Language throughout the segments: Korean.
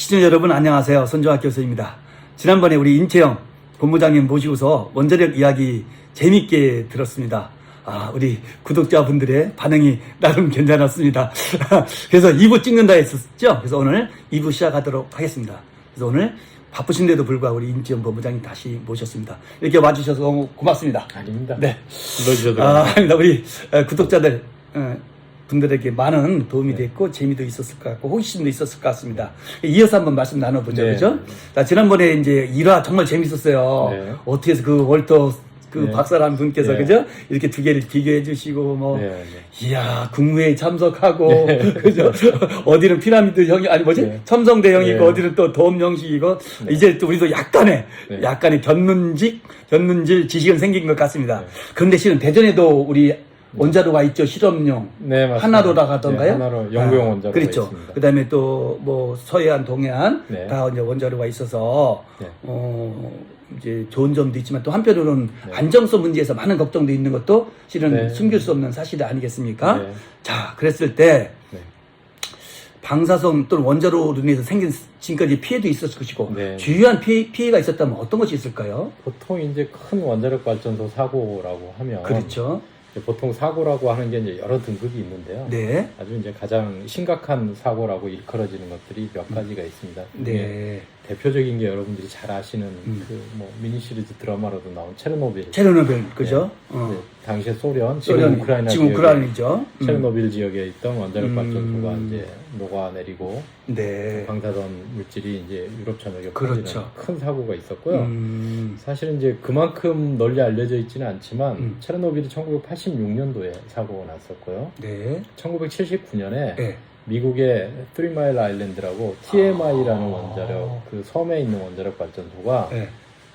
시청자 여러분 안녕하세요. 손정학 교수입니다. 지난번에 우리 인채영 본부장님 모시고서 원자력 이야기 재밌게 들었습니다. 우리 구독자분들의 반응이 나름 괜찮았습니다. 그래서 2부 찍는다 했었죠. 그래서 오늘 2부 시작하도록 하겠습니다. 그래서 오늘 바쁘신데도 불구하고 우리 인채영 본부장님 다시 모셨습니다. 이렇게 와주셔서 너무 고맙습니다. 아닙니다. 네. 불러주셔도 아닙니다. 우리 구독자들 분들에게 많은 도움이 됐고 재미도 있었을 것 같고 호기심도 있었을 것 같습니다. 이어서 한번 말씀 나눠보죠. 네. 그죠? 자, 지난번에 이제 1화 정말 재밌었어요. 네. 어떻게 해서 그 월터 네. 박사라는 분께서 네. 그죠? 이렇게 두 개를 비교해 주시고 뭐 네. 이야 국무회의 참석하고 네. 그죠? 어디는 피라미드 형이 아니 뭐지? 네. 첨성대 형이고 네. 어디는 또 돔 형식이고 네. 이제 또 우리도 약간의 네. 견눈질 지식은 생긴 것 같습니다. 네. 그런데 실은 대전에도 우리 원자로가 있죠. 실험용. 네, 맞습니다. 하나로라 하던가요? 네, 하나로 연구용 원자로가 그렇죠. 있습니다. 그다음에 또 뭐 서해안, 동해안 네. 다 이제 원자로가 있어서 네. 이제 좋은 점도 있지만 또 한편으로는 네. 안정성 문제에서 많은 걱정도 있는 것도 실은 네. 숨길 수 없는 사실 아니겠습니까? 네. 자, 그랬을 때 네. 방사성 또는 원자로로 인해서 생긴 지금까지 피해도 있었을 것이고 네. 주요한 피해가 있었다면 어떤 것이 있을까요? 보통 이제 큰 원자력 발전소 사고라고 하면 그렇죠. 이제 보통 사고라고 하는 게 이제 여러 등급이 있는데요. 네. 아주 이제 가장 심각한 사고라고 일컬어지는 것들이 몇 가지가 있습니다. 네. 대표적인 게 여러분들이 잘 아시는 그 뭐 미니 시리즈 드라마로도 나온 체르노빌. 체르노빌 그죠? 네, 당시에 소련, 소련, 지금 우크라이나 지금 지역에 우크라이나죠. 체르노빌 지역에 있던 원자력 발전소가 이제 녹아내리고 네. 방사선 물질이 이제 유럽 전역에 퍼지는 그렇죠. 큰 사고가 있었고요. 사실은 이제 그만큼 널리 알려져 있지는 않지만 체르노빌이 1986년도에 사고가 났었고요. 네. 1979년에 네. 미국의 트리마일 아일랜드라고 TMI라는 원자력 그 섬에 있는 원자력 발전소가 네.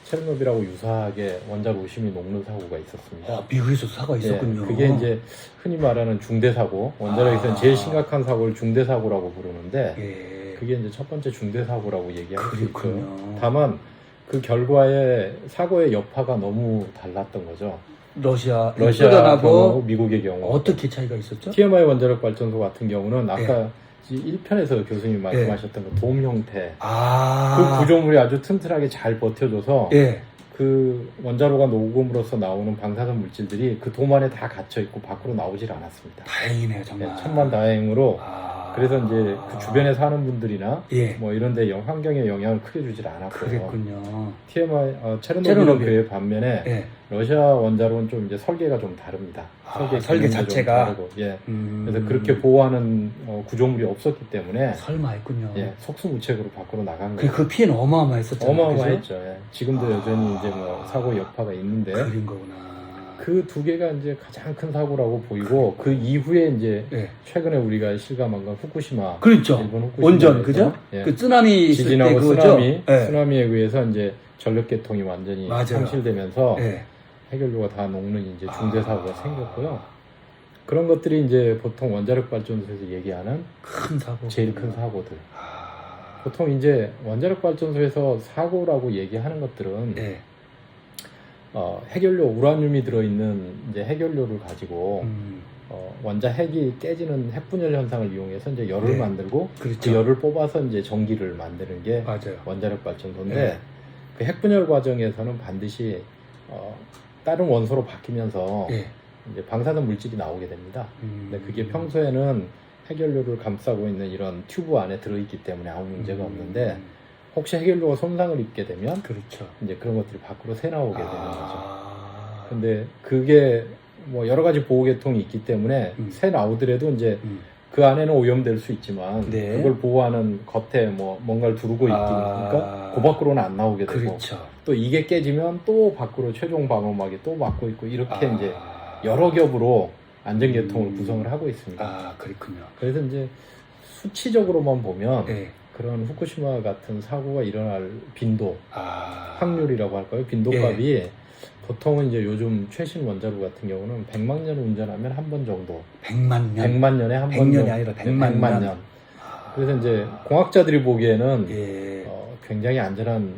체르노빌하고 유사하게 원자로 오심이 녹는 사고가 있었습니다. 미국에서 사고가 있었군요. 예, 그게 이제 흔히 말하는 중대사고, 원자력에서는 제일 심각한 사고를 중대사고라고 부르는데, 예. 그게 이제 첫 번째 중대사고라고 얘기할 수 있고요. 그렇군요. 다만 다만 그 결과에 사고의 여파가 너무 달랐던 거죠. 러시아하고 러시아하고 미국의 경우 어떻게 차이가 있었죠? TMI 원자력 발전소 같은 경우는 아까 1편에서 교수님 말씀하셨던 그 돔 형태 그 구조물이 아주 튼튼하게 잘 버텨줘서 예. 그 원자로가 녹음으로써 나오는 방사선 물질들이 그 돔 안에 다 갇혀 있고 밖으로 나오질 않았습니다. 다행이네요, 정말. 네, 천만다행으로 그래서 이제 그 주변에 사는 분들이나 예. 뭐 이런데 환경에 영향을 크게 주질 않았고요. 그랬군요. TMI 체르노빌은 체르노빌. 그에 반면에 예. 러시아 원자로는 좀 이제 설계가 좀 다릅니다. 설계 기능이 좀 자체가? 다르고, 예. 그래서 그렇게 보호하는 구조물이 없었기 때문에 설마 했군요. 예, 속수무책으로 밖으로 나간 거예요. 그 피해는 어마어마했었잖아요. 어마어마했죠. 예. 지금도 여전히 이제 뭐 사고 여파가 있는데 그린 거구나. 그 두 개가 이제 가장 큰 사고라고 보이고 그 이후에 이제 예. 최근에 우리가 실감한 건 후쿠시마. 그렇죠. 일본 후쿠시마에서, 원전 그죠? 예. 그 쓰나미 있을 때 지진하고 그거죠? 쓰나미, 예. 쓰나미에 의해서 이제 전력계통이 완전히 맞아요. 상실되면서 예. 해결료가 다 녹는 이제 중대 사고가 생겼고요. 그런 것들이 이제 보통 원자력 발전소에서 얘기하는 큰 사고. 제일 큰 사고들. 보통 이제 원자력 발전소에서 사고라고 얘기하는 것들은 예. 해결료 우라늄이 들어있는 이제 해결료를 가지고 원자 핵이 깨지는 핵분열 현상을 이용해서 이제 열을 네. 만들고 그렇죠. 그 열을 뽑아서 이제 전기를 만드는 게 맞아요. 원자력 발전소인데 네. 그 핵분열 과정에서는 반드시 다른 원소로 바뀌면서 예. 이제 방사선 물질이 나오게 됩니다. 근데 그게 평소에는 해결료를 감싸고 있는 이런 튜브 안에 들어있기 때문에 아무 문제가 없는데 혹시 해결료가 손상을 입게 되면 그렇죠. 이제 그런 것들이 밖으로 새 나오게 되는 거죠. 근데 그게 뭐 여러 가지 보호 계통이 있기 때문에 새 나오더라도 이제 그 안에는 오염될 수 있지만 네. 그걸 보호하는 겉에 뭐 뭔가를 두르고 있으니까 그 밖으로는 안 나오게 되고 그렇죠. 또 이게 깨지면 또 밖으로 최종 방어막이 또 막고 있고 이렇게 이제 여러 겹으로 안전 계통을 구성을 하고 있습니다. 그렇군요. 그래서 이제 수치적으로만 보면 예. 그런 후쿠시마 같은 사고가 일어날 빈도, 확률이라고 할까요? 빈도값이 보통은 이제 요즘 최신 원자로 같은 경우는 100만 년 운전하면 한 번 정도. 100만 년. 100만 년에 한 번 100년이 정도. 아니라 100만 년. 그래서 이제 공학자들이 보기에는 예. 굉장히 안전한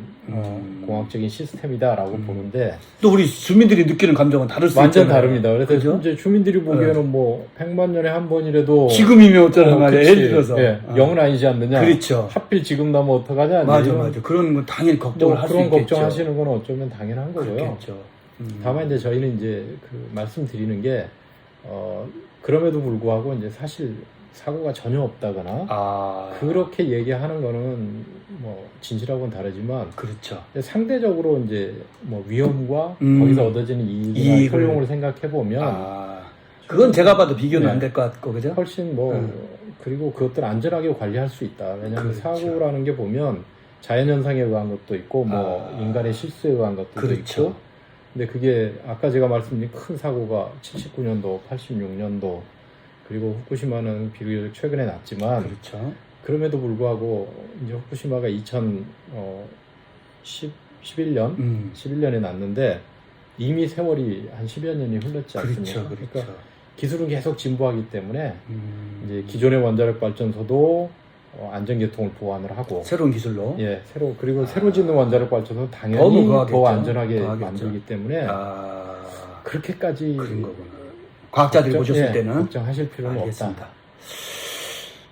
공학적인 시스템이다라고 보는데 또 우리 주민들이 느끼는 감정은 다를 수 완전 있잖아요. 다릅니다. 그래서 그죠? 이제 주민들이 보기에는 뭐 100만 년에 한 번이라도 지금이면 어쩌나 말이야. 그치. 예를 들어서. 예, 영은 아니지 않느냐. 그렇죠. 하필 지금 나면 어떡하냐. 맞아, 이런 맞아. 그런 건 당연히 걱정을 뭐 할 수 그런 있겠죠. 걱정하시는 건 어쩌면 당연한 거고요. 그렇겠죠. 다만 이제 저희는 이제 그 말씀드리는 게 그럼에도 불구하고 이제 사실 사고가 전혀 없다거나 아, 그렇게 얘기하는 거는 뭐 진실하고는 다르지만 그렇죠. 상대적으로 이제 뭐 위험과 음. 거기서 얻어지는 이익이나 이익을. 효용을 생각해 보면 아, 그건 제가 봐도 비교는 네. 안 될 것 같고, 그죠? 훨씬 뭐 그리고 그것들 안전하게 관리할 수 있다. 왜냐하면 그렇죠. 사고라는 게 보면 자연현상에 의한 것도 있고 뭐 인간의 실수에 의한 것도 그렇죠. 있고 근데 그게 아까 제가 말씀드린 큰 사고가 79년도, 86년도 그리고 후쿠시마는 비교적 최근에 났지만 그렇죠. 그럼에도 불구하고 이제 후쿠시마가 2011년 11년에 났는데 이미 세월이 한 10여 년이 흘렀지 않습니까? 그렇죠. 그러니까 그렇죠. 기술은 계속 진보하기 때문에 이제 기존의 원자력 발전소도 안전계통을 보완을 하고 새로운 기술로. 예 그리고 새로 짓는 원자력 발전소는 너무 당연히 과하겠죠. 더 안전하게 과하겠죠. 만들기 때문에 아, 그렇게까지 그런 거구나. 과학자들이 보셨을 때는. 걱정하실 필요는 알겠습니다. 없다.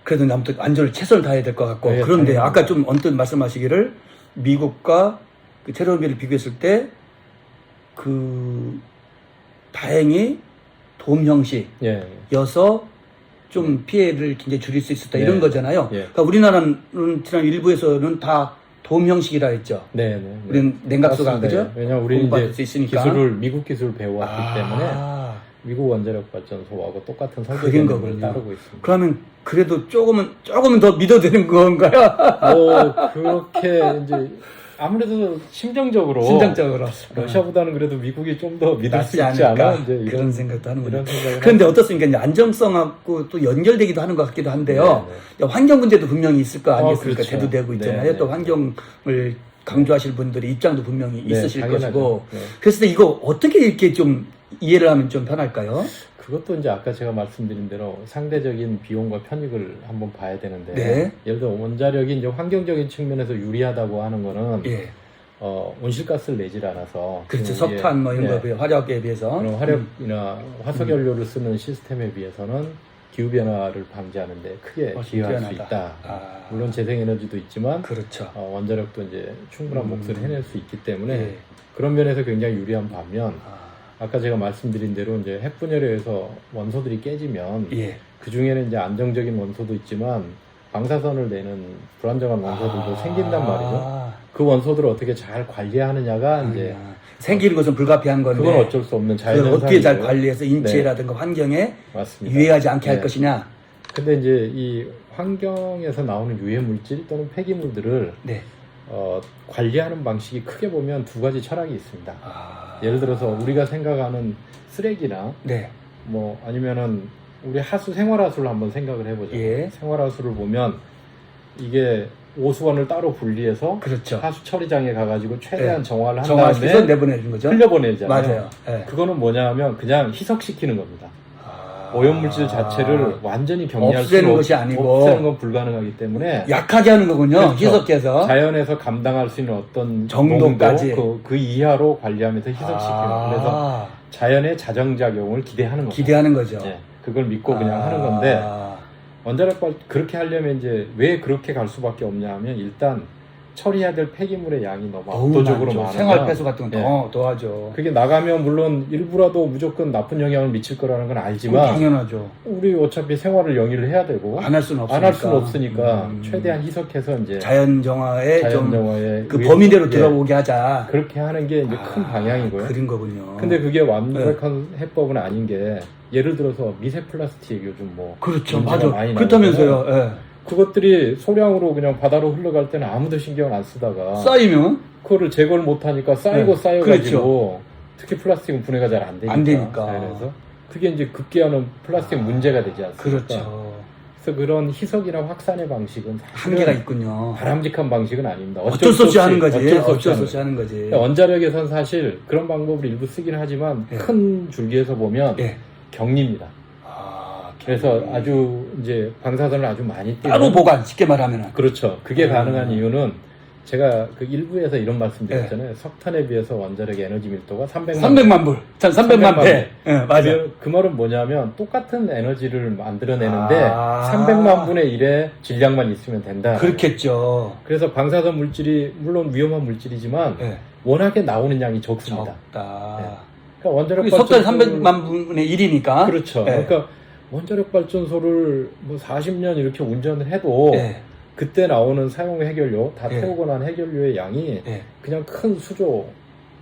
그래도 아무튼 안전을 최선을 다해야 될 것 같고. 네, 그런데 당연합니다. 아까 좀 언뜻 말씀하시기를 미국과 그 체르노빌을 비교했을 때 그 다행히 돔 형식이어서 좀 피해를 굉장히 줄일 수 있었다 네. 이런 거잖아요. 예. 그러니까 우리나라는 지난 일부에서는 다 돔 형식이라 했죠. 네. 우리는 냉각수가 맞습니다. 그죠? 왜냐면 우리는 공부할 이제 수 있으니까. 미국 기술을 배워왔기 때문에 미국 원자력 발전소하고 똑같은 그런 설계를 거군요. 따르고 있습니다. 그러면 그래도 조금은 더 믿어도 되는 건가요? 그렇게 이제 아무래도 심정적으로 러시아보다는 그래도 미국이 좀 더 믿을 수 낫지 있지 않아? 않을까? 이제 그런 생각도 하는군요. 이런 생각을 그런데 어떻습니까? 이제 안정성하고 또 연결되기도 하는 것 같기도 한데요. 환경 문제도 분명히 있을 거 아니겠습니까? 그렇죠. 대두되고 있잖아요. 네, 또 네. 환경을 강조하실 분들의 입장도 분명히 있으실 당연하죠. 것이고. 네. 그래서 이거 어떻게 이렇게 좀 이해를 하면 좀 편할까요? 그것도 이제 아까 제가 말씀드린 대로 상대적인 비용과 편익을 한번 봐야 되는데 네. 예를 들어 원자력이 이제 환경적인 측면에서 유리하다고 하는 거는 예. 온실가스를 내질 않아서 그렇죠. 그 석탄 뭐 이런 예, 거에 비해 화력에 비해서. 그런 화력이나 화석연료를 쓰는 시스템에 비해서는 기후변화를 방지하는데 크게 훨씬 기여할 수 뛰어나다. 있다. 아. 물론 재생에너지도 있지만 그렇죠. 원자력도 이제 충분한 몫을 해낼 수 있기 때문에 예. 그런 면에서 굉장히 유리한 반면 아. 아까 제가 말씀드린 대로 이제 핵분열에 의해서 원소들이 깨지면 예. 그 중에는 이제 안정적인 원소도 있지만 방사선을 내는 불안정한 원소들도 생긴단 말이죠. 그 원소들을 어떻게 잘 관리하느냐가 이제 생기는 것은 불가피한 건데 그건 어쩔 수 없는 그걸 자연현상이고요. 어떻게 잘 관리해서 인체라든가 환경에 맞습니다. 유해하지 않게 할 네. 것이냐. 근데 이제 이 환경에서 나오는 유해 물질 또는 폐기물들을 네. 관리하는 방식이 크게 보면 두 가지 철학이 있습니다. 아. 예를 들어서 우리가 생각하는 쓰레기나 네. 뭐 아니면은 우리 하수 생활하수를 한번 생각을 해보죠. 예. 생활하수를 보면 이게 오수원을 따로 분리해서 그렇죠. 하수 처리장에 가가지고 최대한 네. 정화를 한 정화시켜서 다음에 내보내는 거죠. 흘려보내잖아요. 맞아요. 네. 그거는 뭐냐면 그냥 희석시키는 겁니다. 아. 오염물질 자체를 완전히 경리할 없애는 수는 것이 아니고 없애는 건 불가능하기 때문에 약하게 하는 거군요. 그렇죠. 희석해서. 자연에서 감당할 수 있는 어떤 정도까지. 농도, 그 이하로 관리하면서 희석시켜요. 그래서 자연의 자정작용을 기대하는 거죠. 기대하는 거죠. 네, 그걸 믿고 그냥 하는 건데 원자력 그렇게 하려면 이제 왜 그렇게 갈 수밖에 없냐 하면 일단 처리해야 될 폐기물의 양이 너무 압도적으로 많아요. 생활 폐수 같은 건 네. 더 하죠. 그게 나가면 물론 일부라도 무조건 나쁜 영향을 미칠 거라는 건 알지만 당연하죠. 우리 어차피 생활을 영위를 해야 되고 안 할 수는 없으니까. 안 할 수는 없으니까 최대한 희석해서 이제 자연 정화에 좀 정화에 그 범위대로 예, 들어오게 하자. 그렇게 하는 게 이제 큰 방향이고요. 그런 거군요. 근데 그게 완벽한 해법은 아닌 게 예를 들어서 미세 플라스틱 요즘 뭐 그렇죠. 문제가 맞아. 많이 그렇다면서요. 나오잖아요. 예. 그것들이 소량으로 그냥 바다로 흘러갈 때는 아무도 신경을 안 쓰다가 쌓이면 그거를 제거를 못 하니까 쌓이고 네. 쌓여가지고 특히 플라스틱은 분해가 잘 안 되니까. 안 되니까. 그래서 그게 이제 급기야는 플라스틱 문제가 되지 않습니까? 그렇죠. 그래서 그런 희석이나 확산의 방식은 사실은 한계가 있군요. 바람직한 방식은 아닙니다. 어쩔 수 없이 하는 거지. 어쩔 수 없이 하는 거지. 원자력에선 사실 그런 방법을 일부 쓰긴 하지만 예. 큰 줄기에서 보면 예. 격리입니다. 아, 그래서 아주 이제 방사선을 아주 많이 띄는 따로 보관, 쉽게 말하면은. 그렇죠. 그게 가능한 이유는 제가 그 일부에서 이런 말씀 드렸잖아요. 석탄에 비해서 원자력 에너지 밀도가 300만 300만 불. 전 300만 배. 예, 맞아. 그 말은 뭐냐면 똑같은 에너지를 만들어내는데 아. 300만 분의 1의 질량만 있으면 된다. 그렇겠죠. 그래서 방사선 물질이 물론 위험한 물질이지만 예. 워낙에 나오는 양이 적습니다. 적다. 그러니까 원자력 그게 석탄 발전소를 300만 분의 1이니까. 그렇죠. 예. 그러니까 원자력 발전소를 뭐 40년 이렇게 운전을 해도 예. 그때 나오는 사용 해결료 다 예. 태우고 난 해결료의 양이 예. 그냥 큰 수조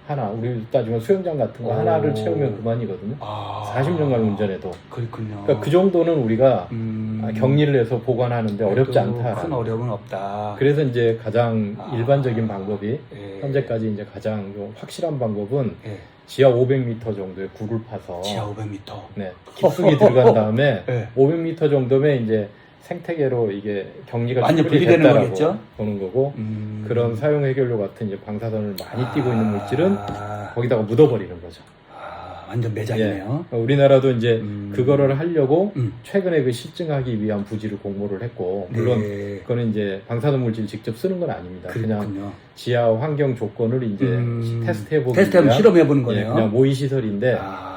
하나 우리 따지면 수영장 같은 거 오. 하나를 채우면 그만이거든요. 아. 40년간 운전해도. 그렇군요. 그러니까 그 정도는 우리가 음. 격리를 해서 보관하는데 어렵지 그래도 않다. 큰 어려움은 없다. 그래서 이제 가장 아. 일반적인 방법이 예. 현재까지 이제 가장 좀 확실한 방법은 예. 지하 500m 정도의 굴을 파서 지하 500m. 네, 깊숙이 들어간 다음에 예. 500m 정도면 이제 생태계로 이게 격리가 완전 충분히 분리되는 됐다라고 거겠죠? 보는 거고 그런 사용 해결료 같은 이제 방사선을 많이 띠고 있는 물질은 아. 거기다가 묻어버리는 거죠. 아, 완전 매장이네요. 예. 우리나라도 이제 음. 그거를 하려고 음. 최근에 그 실증하기 위한 부지를 공모를 했고 물론 네. 그거는 이제 방사선 물질 직접 쓰는 건 아닙니다. 그냥 그렇군요. 지하 환경 조건을 이제 테스트해보기 테스트하면 위한 실험해보는 예, 거네요. 그냥 모의 시설인데 아.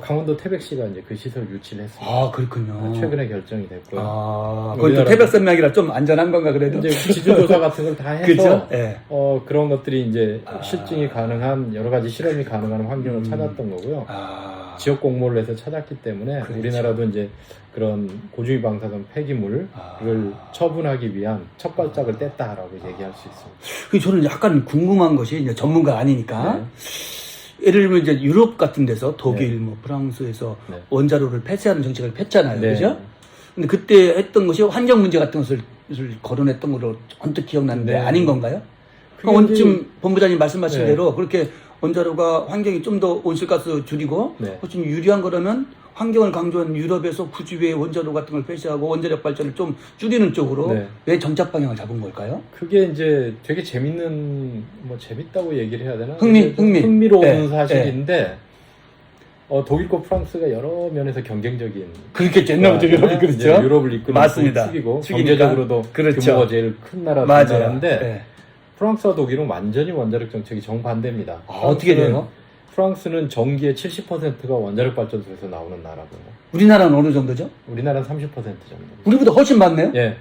강원도 태백시가 이제 그 시설 유치를 했습니다. 아, 그렇군요. 최근에 결정이 됐고요. 아, 거기 또 우리나라- 태백산맥이라 좀 안전한 건가 그래도? 이제 지질조사 같은 걸 다 해서 그렇죠? 예. 그런 것들이 이제 아. 실증이 가능한 여러 가지 실험이 가능한 환경을 찾았던 거고요. 아. 지역 공모를 해서 찾았기 때문에 그렇죠. 우리나라도 이제 그런 고중위 방사선 폐기물을 아. 처분하기 위한 첫 발짝을 뗐다라고 얘기할 수 있습니다. 그 저는 약간 궁금한 것이 이제 전문가 아니니까 네. 예를 들면 이제 유럽 같은 데서 독일, 뭐 프랑스에서 네. 원자로를 폐쇄하는 정책을 폈잖아요, 네. 그죠? 근데 그때 했던 것이 환경 문제 같은 것을 거론했던 걸로 언뜻 기억나는데 네. 아닌 건가요? 그게 이제- 지금 본부장님 말씀하신 네. 대로 그렇게 원자로가 환경이 좀 더 온실가스 줄이고 네. 훨씬 유리한 거라면 환경을 강조한 유럽에서 굳이 왜 원자로 같은 걸 폐쇄하고 원자력 발전을 좀 줄이는 쪽으로 네. 왜 정착 방향을 잡은 걸까요? 그게 이제 되게 재밌는 뭐 재밌다고 얘기를 해야 되나? 흥미로운 흥미로운 네. 사실인데 독일과 프랑스가 여러 면에서 경쟁적인 그렇겠죠. 옛날부터 유럽이 이제 그렇죠. 유럽을 이끄는 맞습니다. 축이고 축이니까. 경제적으로도 그렇죠. 규모가 제일 큰 맞아요. 나라인데 네. 프랑스와 독일은 완전히 원자력 정책이 정반대입니다. 아, 어떻게 프랑스는- 돼요? 프랑스는 전기의 70%가 원자력 발전소에서 나오는 나라고요. 우리나라는 어느 정도죠? 우리나라는 30% 정도. 우리보다 훨씬 많네요. 예.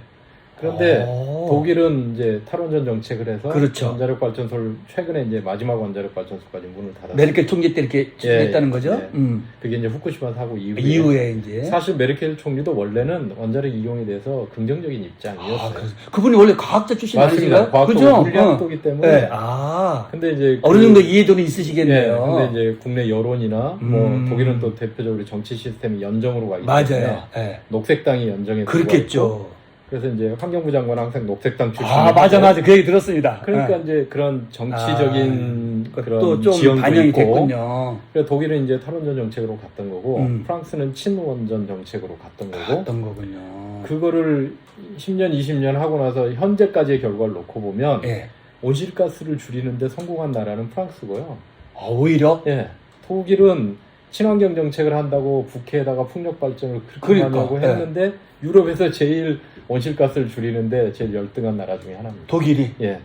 그런데 오. 독일은 이제 탈원전 정책을 해서 그렇죠. 원자력 발전소를 최근에 이제 마지막 원자력 발전소까지 문을 닫았어요. 메르켈 총리 때 이렇게 했다는 거죠? 예. 그게 이제 후쿠시마 사고 이후에, 이후에 이제. 사실 메르켈 총리도 원래는 원자력 이용에 대해서 긍정적인 입장이었어요. 그분이 원래 과학자 출신 맞습니다. 아니신가요? 과학도 그죠? 물리학도기 때문에. 네. 아. 근데 이제 어느 정도 이해도는 있으시겠네요. 근데 이제 국내 여론이나 뭐 음. 독일은 또 대표적으로 정치 시스템이 연정으로 가기 맞아요. 때문에 예. 녹색당이 연정에 들어가 있고, 그렇겠죠. 그래서 이제 환경부 장관은 항상 녹색당 출신. 아, 맞아. 그 얘기 들었습니다. 그러니까 예. 이제 그런 정치적인 그런 또좀 지형도 반영이 있고, 됐군요. 그래서 독일은 이제 탈원전 정책으로 갔던 거고 프랑스는 친원전 정책으로 갔던 거고 갔던 거군요. 그거를 10년, 20년 하고 나서 현재까지의 결과를 놓고 보면 예. 온실가스를 줄이는데 성공한 나라는 프랑스고요. 아, 오히려? 예, 독일은 친환경 정책을 한다고 북해에다가 풍력 발전을 그렇게 그러니까, 하려고 했는데 유럽에서 제일 온실가스를 줄이는데 제일 열등한 나라 중에 하나입니다. 독일이? 예.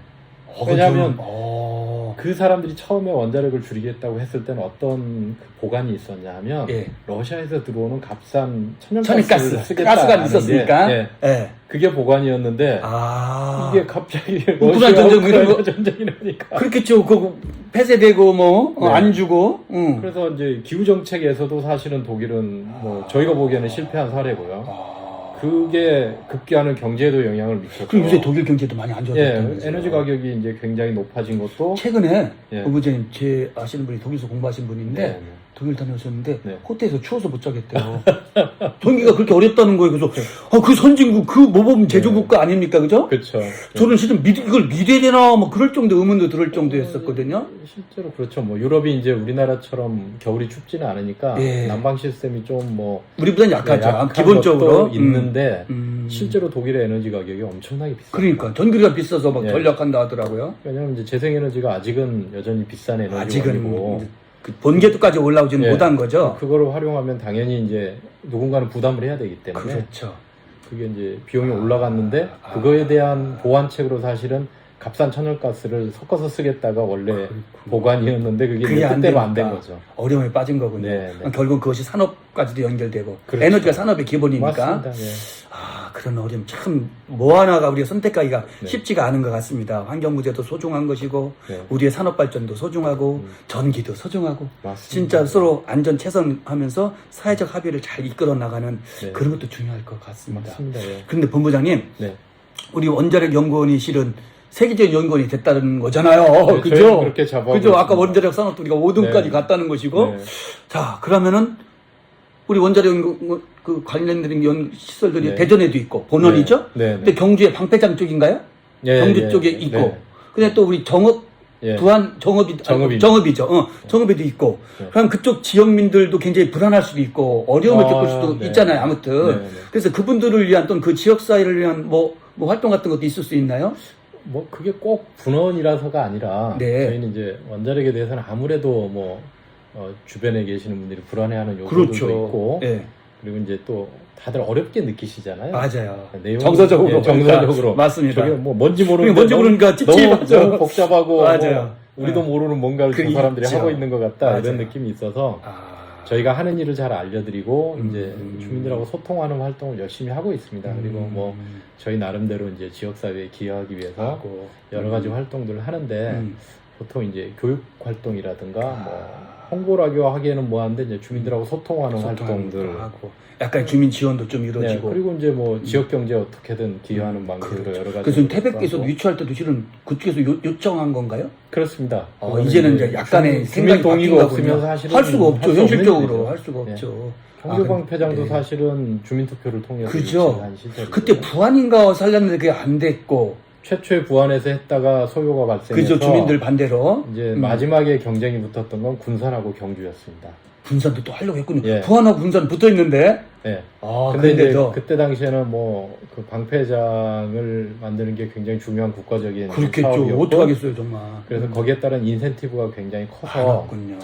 어, 왜냐하면 좀, 그 사람들이 처음에 원자력을 줄이겠다고 했을 때는 어떤 그 보관이 있었냐 하면 예. 러시아에서 들어오는 값싼 천연가스, 천연가스를 쓰겠다는 가스가 있었으니까. 게, 예, 예. 그게 보관이었는데 아. 이게 갑자기 우크라이나 러시아 전쟁 이런 우크라이나 거- 전쟁이라니까. 그렇겠죠. 그 폐쇄되고 뭐, 네. 안 주고. 응. 그래서 이제 기후 정책에서도 사실은 독일은 뭐 저희가 보기에는 실패한 사례고요. 아. 그게 급기야는 경제에도 영향을 미쳤고. 그리고 요새 독일 경제도 많이 안 예, 좋아졌다는 거죠. 에너지 가격이 이제 굉장히 높아진 것도 최근에 예. 부부장님 제 아시는 분이 독일에서 공부하신 분인데 네, 네. 독일 다녀오셨는데 네. 호텔에서 추워서 못 자겠대요. 전기가 그렇게 어렵다는 거예요. 그래서 그 선진국 그 모범 제조국가 아닙니까, 그죠? 그렇죠. 저는 실은 이걸 믿어야 되나 뭐 그럴 정도 의문도 들을 정도였었거든요. 실제로 그렇죠. 뭐 유럽이 이제 우리나라처럼 겨울이 춥지는 않으니까 예. 난방 시스템이 좀 뭐 우리보다는 약하죠. 약한 기본적으로 것도 있는데 음. 실제로 독일의 에너지 가격이 엄청나게 비싸요. 그러니까 전기가 비싸서 막 예. 전력한다 하더라고요. 왜냐하면 이제 재생에너지가 아직은 여전히 비싼 에너지고 아직은 그 본궤도까지 올라오지는 예. 못한 거죠. 그거를 활용하면 당연히 이제 누군가는 부담을 해야 되기 때문에 그렇죠. 그게 이제 비용이 올라갔는데 그거에 대한 보완책으로 사실은 값싼 천연가스를 섞어서 쓰겠다가 원래 보관이었는데 그게 그게 이제 안 뜻대로 안 된 되니까 거죠. 어려움에 빠진 거군요. 네, 네. 결국 그것이 산업까지도 연결되고 그렇죠. 에너지가 산업의 기본이니까 맞습니다. 예. 그런 어려움 참 뭐 하나가 우리가 선택하기가 네. 쉽지가 않은 것 같습니다. 환경부재도 소중한 것이고 네. 우리의 산업발전도 소중하고 전기도 소중하고 맞습니다. 진짜 서로 안전 최선하면서 사회적 합의를 잘 이끌어 나가는 네. 그런 것도 중요할 것 같습니다. 맞습니다. 예. 그런데 본부장님 네. 우리 원자력 연구원이 실은 세계적 연구원이 됐다는 거잖아요. 네, 그죠? 저희는 그렇게 잡아오고 그죠? 아까 있습니다. 원자력 산업도 우리가 5등까지 네. 갔다는 것이고 네. 자 그러면은 우리 원자력 연구 그 관련된 시설들이 네. 대전에도 있고 본원이죠. 네. 네. 근데 경주의 방패장 쪽인가요? 예, 경주 예, 쪽에 예. 있고. 네. 근데 또 우리 정읍 예. 부안 정읍이 정읍입니다. 정읍이죠. 정읍에도 있고. 네. 그럼 그쪽 지역민들도 굉장히 불안할 수도 있고 어려움을 겪을 수도 네. 있잖아요. 아무튼 네, 네. 그래서 그분들을 위한 또는 그 지역 사회를 위한 뭐 활동 같은 것도 있을 수 있나요? 뭐 그게 꼭 분원이라서가 아니라 네. 저희는 이제 원자력에 대해서는 아무래도 뭐 주변에 계시는 분들이 불안해하는 요소들도 있고 네. 그리고 이제 또 다들 어렵게 느끼시잖아요. 맞아요. 내용이- 정서적으로 예, 정서적으로 맞습니다. 저게 뭐 뭔지 모르는데 뭔지 모르니까 찝찝하죠. 너무 복잡하고 맞아요. 뭐 우리도 네. 모르는 뭔가를 저 그 사람들이 있죠. 하고 있는 것 같다 맞아요. 이런 느낌이 있어서 아, 저희가 하는 일을 잘 알려드리고 이제 음. 주민들하고 소통하는 활동을 열심히 하고 있습니다. 그리고 뭐 저희 나름대로 이제 지역 사회에 기여하기 위해서 하고 여러 가지 활동들을 하는데 음. 보통 이제 교육 활동이라든가 뭐 홍보라고 하기에는 뭐한데 이제 주민들하고 소통하는 활동들 하고 약간 주민 지원도 좀 네, 이루어지고 그리고 이제 뭐 지역 경제에 어떻게든 기여하는 방식으로 그렇죠. 여러 가지 그래서 태백에서 하고. 유치할 때도 실은 그쪽에서 요청한 건가요? 그렇습니다. 이제는 이제 약간의 생각이 동의가 바뀐가 없으면 보군요. 사실은 할 수가 없죠. 할 수 없는 현실적으로 일이죠. 할 수가 네. 없죠. 경주방패장도 네. 사실은 주민투표를 통해서 그죠. 유치한 시설이고 그때 부안인가 살렸는데 그게 안 됐고 최초의 부안에서 했다가 소요가 발생해서 그죠. 주민들 반대로 이제 마지막에 경쟁이 붙었던 건 군산하고 경주였습니다. 군산도 또 하려고 했군요. 예. 부안하고 군산 붙어 있는데 네. 아 근데 이제 근데도 그때 당시에는 뭐 그 방패장을 만드는 게 굉장히 중요한 국가적인 그렇겠죠. 사업이었고 어떡하겠어요 정말. 그래서 거기에 따른 인센티브가 굉장히 커서 그렇군요.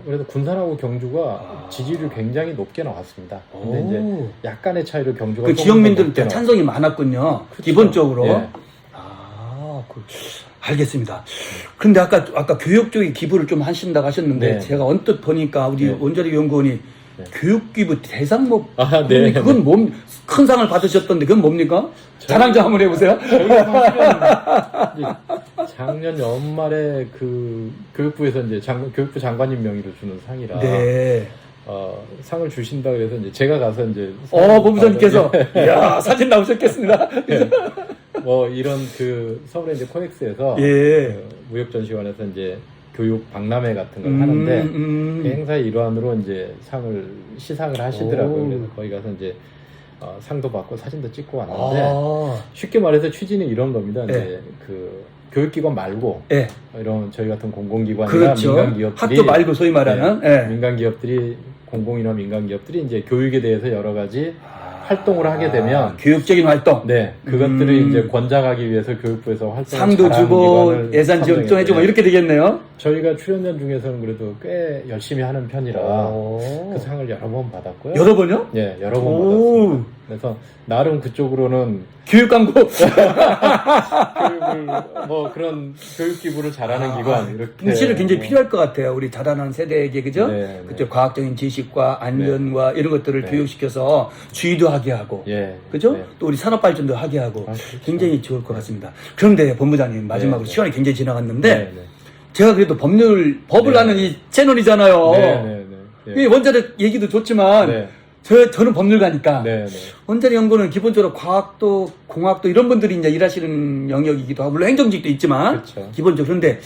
그래서 군산하고 경주가 아. 지지율이 굉장히 높게 나왔습니다. 근데 이제 오. 약간의 차이로 경주가 그 조금 지역민들 더 높게 찬성이 많았군요. 그쵸. 기본적으로. 예. 알겠습니다. 그런데 아까 교육 쪽에 기부를 좀 하신다고 하셨는데 네. 제가 언뜻 보니까 우리 네. 원자력 연구원이 네. 교육 기부 대상목 아, 네. 그건 큰 상을 받으셨던데 그건 뭡니까? 자랑 좀 한번 해보세요. 저희가 사실은 이제 작년 연말에 그 교육부에서 이제 교육부 장관님 명의로 주는 상이라 네. 상을 주신다 그래서 이제 제가 가서 이제 본부장님께서 이야 사진 나오셨겠습니다. 뭐 이런 그 서울의 이제 코엑스에서 예. 그 무역전시관에서 이제 교육 박람회 같은 걸 하는데 그 행사의 일환으로 이제 시상을 하시더라고요. 오. 그래서 거기 가서 이제 상도 받고 사진도 찍고 왔는데 아, 쉽게 말해서 취지는 이런 겁니다. 네. 이제 그 교육기관 말고 예. 이런 저희 같은 공공기관이나 그렇죠. 민간기업들이 학교 말고 소위 말하는 예. 민간기업들이 공공이나 민간기업들이 이제 교육에 대해서 여러 가지 활동을 하게 되면 교육적인 활동. 네 그것들을 이제 권장하기 위해서 교육부에서 활동을 상도 잘하는 주고 기관을 예산 지원해주고 뭐 선정했어요. 이렇게 되겠네요. 저희가 출연자 중에서는 그래도 꽤 열심히 하는 편이라 오. 그 상을 여러 번 받았고요. 여러 번요? 예, 여러 번 오. 받았습니다. 그래서 나름 그쪽으로는 교육 광고. 교육을 뭐 그런 교육 기부를 잘하는 기관 이렇게 실은 굉장히 필요할 것 같아요. 우리 자라나는 세대에게 그죠? 네, 그때 네. 과학적인 지식과 안전과 이런 것들을 네. 교육시켜서 주의도 하게 하고, 예, 그죠? 네. 또 우리 산업 발전도 하게 하고 아, 그렇죠. 굉장히 좋을 것 같습니다. 그런데 본부장님 마지막으로 네, 네. 시간이 굉장히 지나갔는데 네, 네. 제가 그래도 법을 네. 하는 이 채널이잖아요. 네, 네, 네. 이 원자력 얘기도 좋지만 네. 저는 법률가니까 네, 네. 원자력 연구는 기본적으로 과학도 공학도 이런 분들이 이제 일하시는 영역이기도 하고 물론 행정직도 있지만 그렇죠. 기본적으로 그런데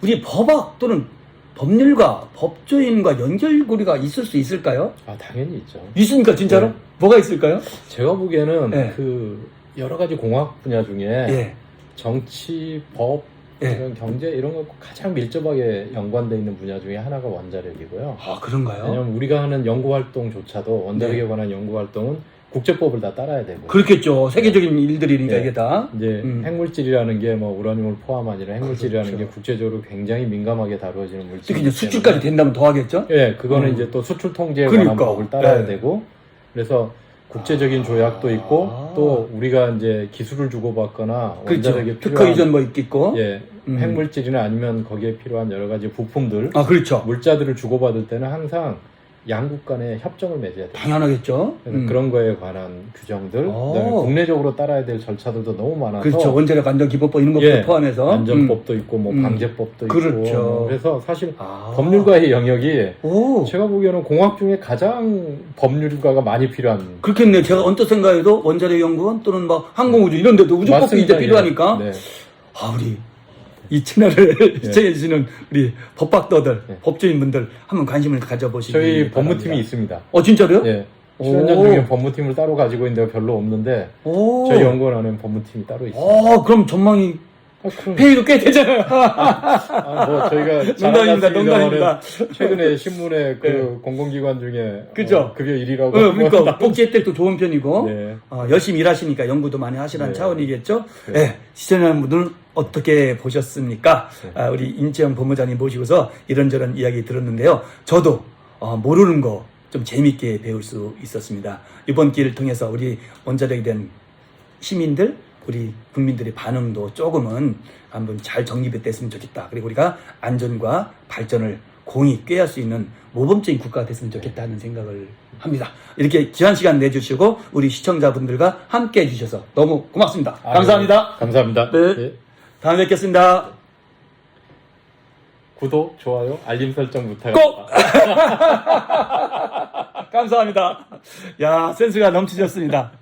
우리 법학 또는 법률가 법조인과 연결고리가 있을 수 있을까요? 아, 당연히 있죠. 있습니까 진짜로? 네. 뭐가 있을까요? 제가 보기에는 네. 그 여러 가지 공학 분야 중에 예. 정치, 법, 예. 이런 경제 이런 거 가장 밀접하게 연관되어 있는 분야 중에 하나가 원자력이고요. 아 그런가요? 왜냐하면 우리가 하는 연구 활동조차도 원자력에 네. 관한 연구 활동은 국제법을 다 따라야 되고. 그렇겠죠. 세계적인 일들이니까 네. 이게 다. 이제 핵물질이라는 게 뭐 우라늄을 포함한 이런 핵물질이라는 그렇죠. 게 국제적으로 굉장히 민감하게 다루어지는 물질. 특히 이제 수출까지 된다면 더 하겠죠? 예, 그거는 이제 또 수출 통제에 그러니까. 관한 법을 따라야 네. 되고, 그래서 국제적인 조약도 있고, 또 우리가 이제 기술을 주고받거나 그렇죠. 원자력에 특허 필요한 이전 뭐 있겠고. 예, 핵물질이나 아니면 거기에 필요한 여러 가지 부품들, 아, 그렇죠. 물자들을 주고받을 때는 항상 양국 간의 협정을 맺어야 돼요. 당연하겠죠. 그래서 그런 거에 관한 규정들, 그다음에 국내적으로 따라야 될 절차들도 너무 많아서 그렇죠. 원자력 안전기법법 이런 것도 예, 포함해서. 안전법도 있고 뭐 방제법도 그렇죠. 있고 그래서 사실 법률가의 영역이 오. 제가 보기에는 공학 중에 가장 법률가가 많이 필요한 그렇겠네요. 제가 언뜻 생각해도 원자력 연구원 또는 뭐 항공우주 이런 데도 우주법이 맞습니다. 이제 필요하니까. 예. 네. 아, 우리 이 채널을 시청해주시는 우리 법학도들, 네. 법조인분들 한번 관심을 가져보시기 저희 바랍니다. 법무팀이 있습니다. 진짜로요? 예. 오. 출연자 중에 법무팀을 따로 가지고 있는 데가 별로 없는데 오. 저희 연구원 안에 법무팀이 따로 있습니다. 그럼 전망이 그럼 회의도 꽤 되잖아요. 뭐 저희가 농담입니다. 농담입니다. 최근에 신문에 그 공공기관 중에 그죠? 급여 1위라고 그러니까 복지 혜택도 좋은 편이고 네. 열심히 일하시니까 연구도 많이 하시라는 네. 차원이겠죠. 네. 네. 시청자분들은 어떻게 보셨습니까? 네. 우리 인재영 법무장님 모시고서 이런저런 이야기 들었는데요. 저도 모르는 거 좀 재밌게 배울 수 있었습니다. 이번 기회를 통해서 우리 원자력에 대한 시민들, 우리 국민들의 반응도 조금은 한번 잘 정립이 됐으면 좋겠다. 그리고 우리가 안전과 발전을 공히 꾀할 수 있는 모범적인 국가가 됐으면 좋겠다는 생각을 합니다. 이렇게 귀한 시간 내주시고 우리 시청자분들과 함께 해주셔서 너무 고맙습니다. 감사합니다. 감사합니다. 네. 예. 다음에 뵙겠습니다. 구독, 좋아요, 알림 설정 꼭! 부탁드립니다. 감사합니다. 야, 센스가 넘치셨습니다.